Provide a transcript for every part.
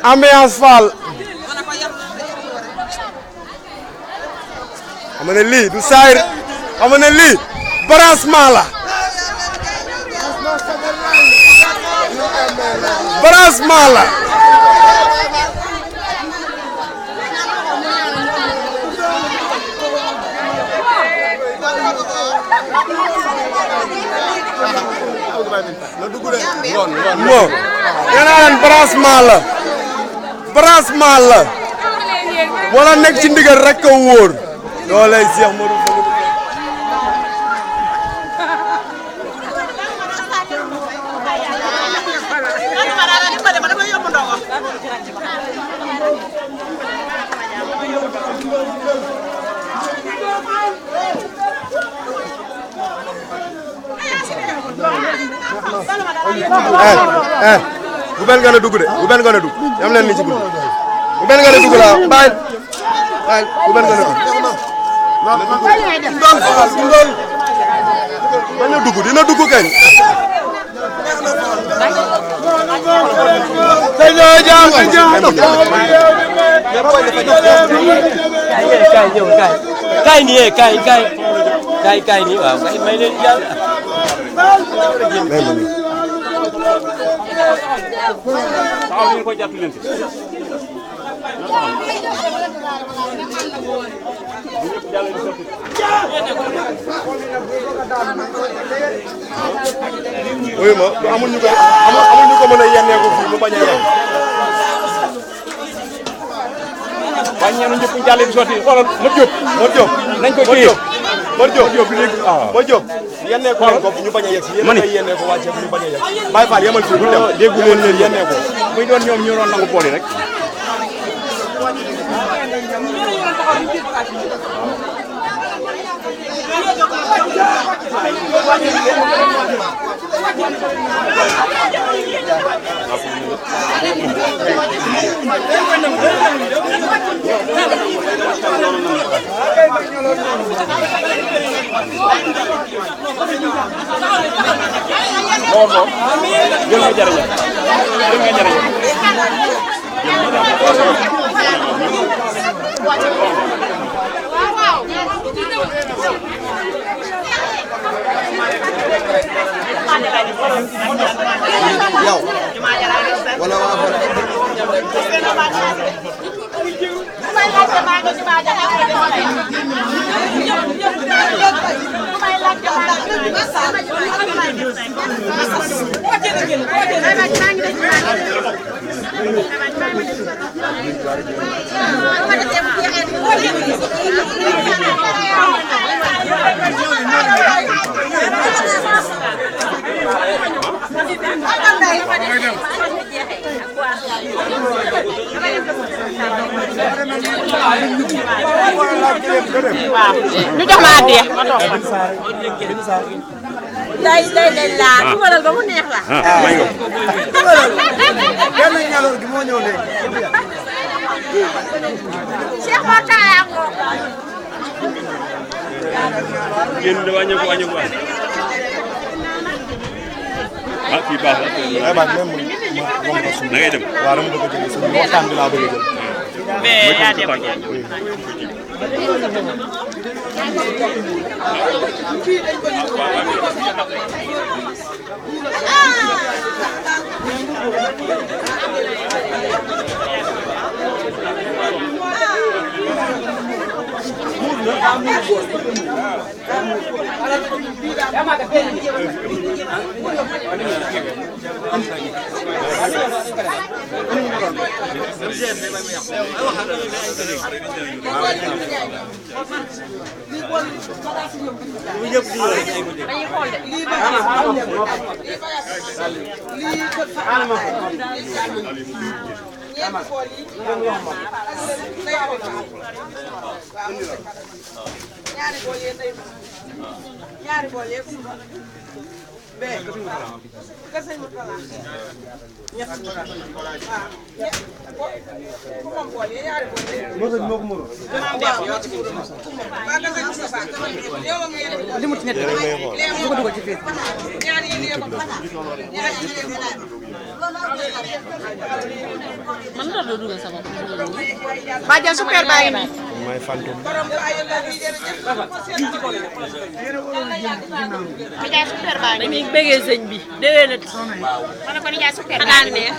ambiance Fall xam nga ne lii du saayir xam nga ne lii branchement la branchement la moo nee naa leen branchement la wala nekk ci ndigal rek ko wóor loo lay Cheikh Modou bu benn nga ne dugg de bu benn nga ne dugg yam leen ni ci guddi bu benn nga ne dugg la bàyyi bu benn nga ne dugg bañ a dugg dina dugg kañ kay ni kay ni waaw kay may leen yàlla taxaw ñu ko jàpp leen oui ma amuñu ko mën a yennee ko fii mu bañ a yem bañ ñanu ñëpp jàlle bi sotti xoolal Modou Diop nañ ko téye Modou Diop bi léegi Modou Diop yennee ko ko ñu bañ a yegg si yéen a yennee ko wàcce ñu bañ a yegg Baye Fall yemal fii bu dem déggu leen yennee ko muy doon ñoom ñu doon nangu booli rek yow wala ñu jox ma addiya ma toog day laa dugalal ba mu neex la may nga kenn ñaloor gi moo ñëw léegi Cheikh Mota yaa ko génn de wàññeeku ah fii baax na ay baax même da ngay dem waaw dama bëgg a jël suñu waxtaan bi laa bëgg a jël mais yaa dem Badiane super baa ngi nii. may fantum Nijaay super baa ngi nii. bëggee sëñ bi déwénati. ma ne ko nijaay super baa ngi nii.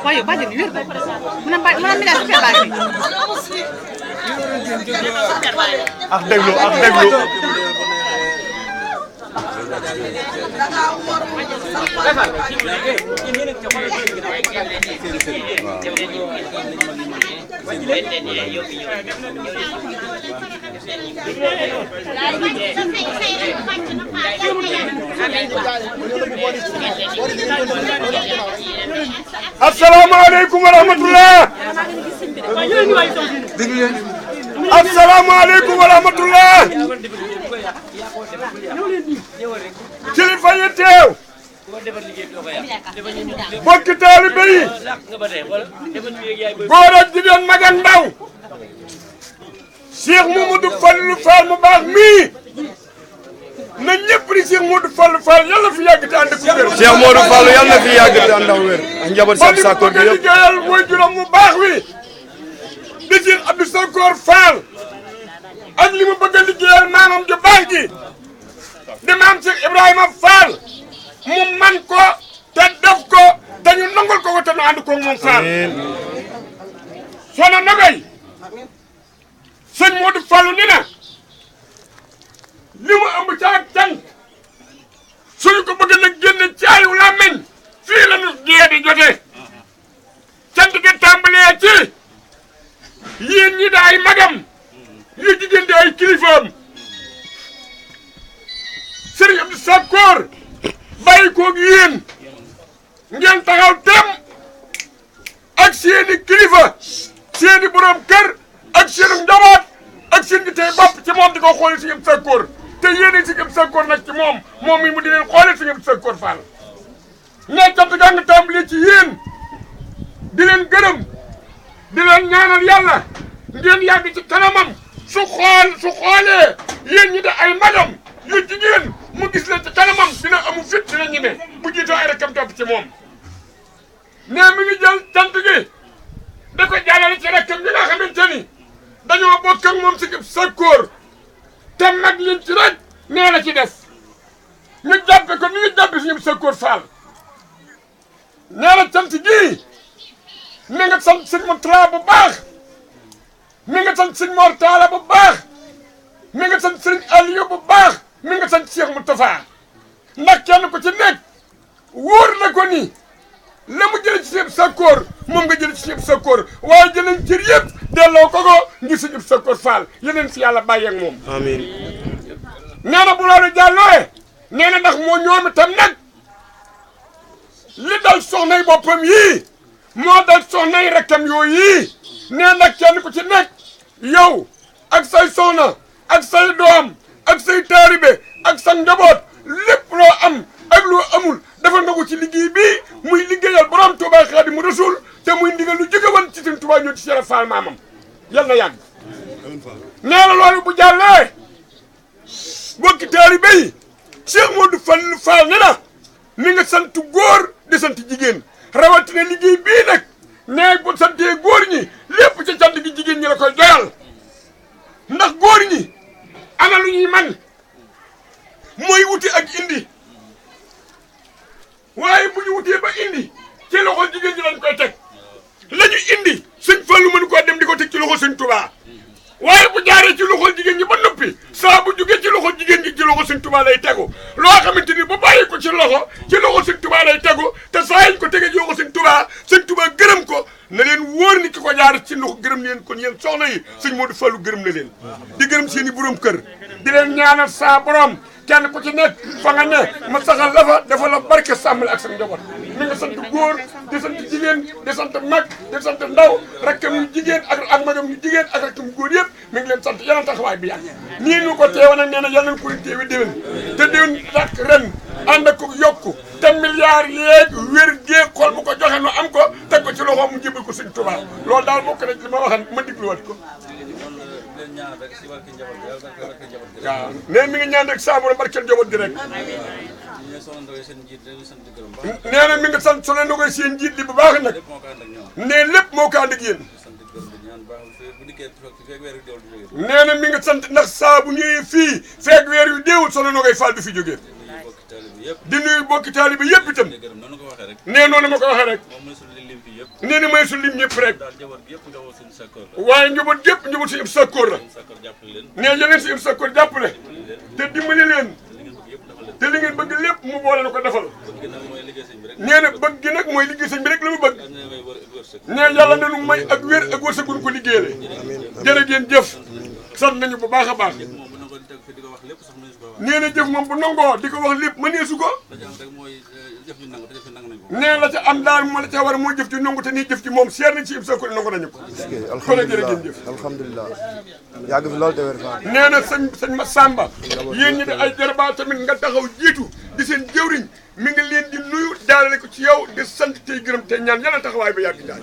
waaye Badiane wér ko. mu ne nijaay super baa ngi nii. super baa ngi nii. ak déglu asalaamaaleykum wa rahmatullah asalaamaaleykum wa rahmatullah kilifa yi teew bokki taalibe yi góor ak jigéen mag ak ndaw Cheikh Mamadou Fallou Fall mu baax mii na ñëpp di Cheikh Mamadou Fallou Fall yàlla fi yàgg te ànd ak wér. Cheikh Mamadou Fallou yàlla na fi yàgg te ànd ak wér. ak njaboot Cheikh Sakor bi yëpp liggéeyal mooy juróom mu baax wi di Cheikh Abdou Sakor Fall ak li mu bëgg a liggéeyal maamam ju baax ji di maam Cheikh Ibrahima Fall mu man ko te def ko te ñu nangul ko te ñu ànd ko moom Fall. Soxna Nogay sëñ Modou Fallou ni na li mu ëmb ca ak cant suñu ko bëgg nag génne caayu làmmiñ fii la ñu gée di jotee cant gi tàmbalee ci yéen ñi da ay magam yu jigéen di ay kilifaam Serigne Abdou Sakor bàyyi koog yéen ngeen taxaw tem ak seeni kilifa seeni borom kër ak seeni njaboot ak seen gi tey bopp ci moom di ko xoolee Serigne Abdou Sakor te yéen Serigne Abdou Sakor nag ci moom mi mu di leen xoolee Serigne Abdou Sakor Fall ne cant gaa nga tàmbalee ci yéen di leen gërëm di leen ñaanal yàlla ngeen yàgg ci kanamam su xoolee yéen ñi da ay magam yu jigéen mu gis leen ci kanamam dina amu fit dina ñime bu jiitoo ay rakam topp ci moom ne mi ngi jël cant gi da ko jàllale ci rakam bi nga xamante ni dañoo bokk ak moom Serigne Abdou Sakor te mag leen ci rek nee na ci def ñu jàppe ko ni ñu jàppe Serigne Abdou Sakor Fall nee na cant gii mi nga sant sëñ Moutala bu baax mi nga sant sëñ Mor Talla bu baax mi nga sant sëñ Aliou bu baax mi nga sant Cheikh Moustapha ndax kenn ku ci nekk wóor na ko ni la mu jëlee ci Serigne Abdou Sakor moom nga jëlee ci Serigne Abdou Sakor waaye jëleen cër yëpp delloo ko ngir Serigne Abdou Sakor Fall yeneen si yàlla bàyyi ak moom. amiin nee na bu loolu jàllee nee na ndax moo ñoom itam nag li dal soxnay boppam yii moo dal soxnay rakkam yooyu yii nee nag kenn ku ci nekk yow ak say soxna ak say doom ak say taaribe ak sa njaboot lépp loo am ak loo amul defal nga ko ci liggéey bii muy liggéeyal borom Touba Xaadimu Rasuul te muy ndigal lu jóge woon ci Sëñ Touba ñëw ci Cheikh Fall maamam yal na yàgg. nee na loolu bu jàllee bokki taaribe yi Cheikh Modou Fallou Fall ne na mi nga sant góor di sant jigéen rawatina liggéey bii nag nee bu santee góor ñi lépp ca cant gi jigéen ñi la koy joyal ndax góor ñi ana lu ñuy man mooy wuti ak indi waaye bu ñu wutee ba indi ci loxo jigéen ñi lañ koy teg la ñu indi sëñ Fallu mënu koo dem di ko teg ci loxo sëñ Touba waaye bu jaaree ci loxo jigéen ñi ba noppi saa bu jógee ci loxo jigéen ñi ci loxo sëñ Touba lay tegu loo xamante ni bu bàyyi ko ci loxo sëñ Touba lay tegu te saa yiñ ko tegee ci loxo sëñ Touba gërëm ko na leen wóor ni ki ko jaar ci loxo gërëm leen kon yéen soxna yi sëñ Modou Fallou gërëm na leen di gërëm seen i borom kër di leen ñaanal saa borom kenn ku ci nekk fa nga ne ma saxal la fa dafa la barke sàmmale ak sa njaboot mi nga sant góor di sant jigéen di sant mag di sant ndaw rakkam yu jigéen ak magam yu jigéen ak rakkam góor yëpp mi ngi leen sant yàlla taxawaay bi yàgg nii ñu ko teewoon nag nee na yàlla nañ koy teewe déwén te déwén dak ren ànd ak yokku te milliards yeeg wér géeg xol bu ko joxe nu am ko teg ko ci loxoom mu jébal ko sëñ Tuubaa loolu daal bokk na ci li ma waxan ma digluwaat ko waaw nee mi ngi ñaan rek saa borom barkeel njaboot gi rek nee na mi ngi sant Soxna Ndogoy seen njiit li bu baax nag nee lépp moo ko ànd ak yéen nee na mi ngi sant ndax saa bu ñëwee fii feeg weer yu deewul Soxna Ndogoy Fall du fi jógee di nuyu bokki taalibe yëpp itam nee noonu ma ko waxee rek nee na may su lim ñëpp rek waaye njaboot gépp njaboot si Ibou Sakkoor la nee yeneen si Ibou Sakkoor jàppale te dimbali leen te li ngeen bëgg lépp mu boole na ko defal nee na bëgg gi nag mooy liggéey sëñ bi rek la mu bëgg nee yàlla na nu may ak wér ak wërsëg gu ko liggéeyee jërë ngeen jëf sant nañu bu baax a baax nee na jëf moom bu nangoo di ko wax lépp mëneesu ko nee la ca am daal moo la ca war a moo jëf ci nangu te nii jëf ci moom seer nañ ci Ibou Sakkoor nangu nañu ko kon jërë ngeen jëf alhamdulilah yàgg fi loolu te wér fa nee na sëñ ma Samba yéen ñi de ay jarabaa tamit nga taxaw jiitu di seen jëwriñ mi ngi leen di nuyu daale ko ci yow di sant tey gërëm te ñaan yàlla taxawaay ba yàgg daal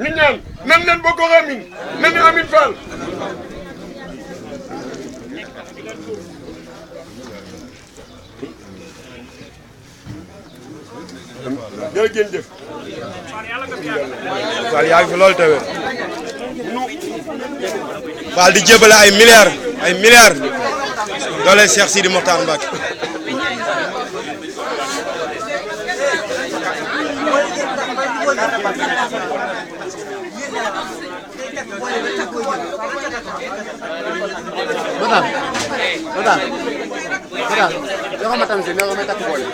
ñu ñaan nan leen boo ko wax amin nan ne amin Fall jërë ngeen jëf Fall yàgg fi loolu te wér Fall di jébale ay milliards doole Cheikh Sidi Mokhtar Mbacké Madame yoo xam tam si ne may takk boole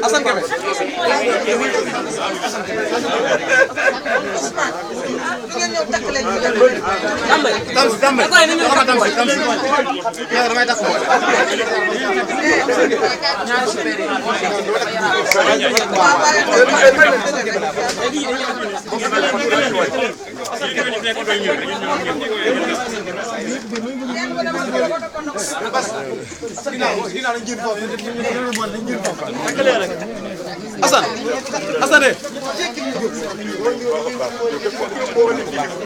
Assane Kébé Assane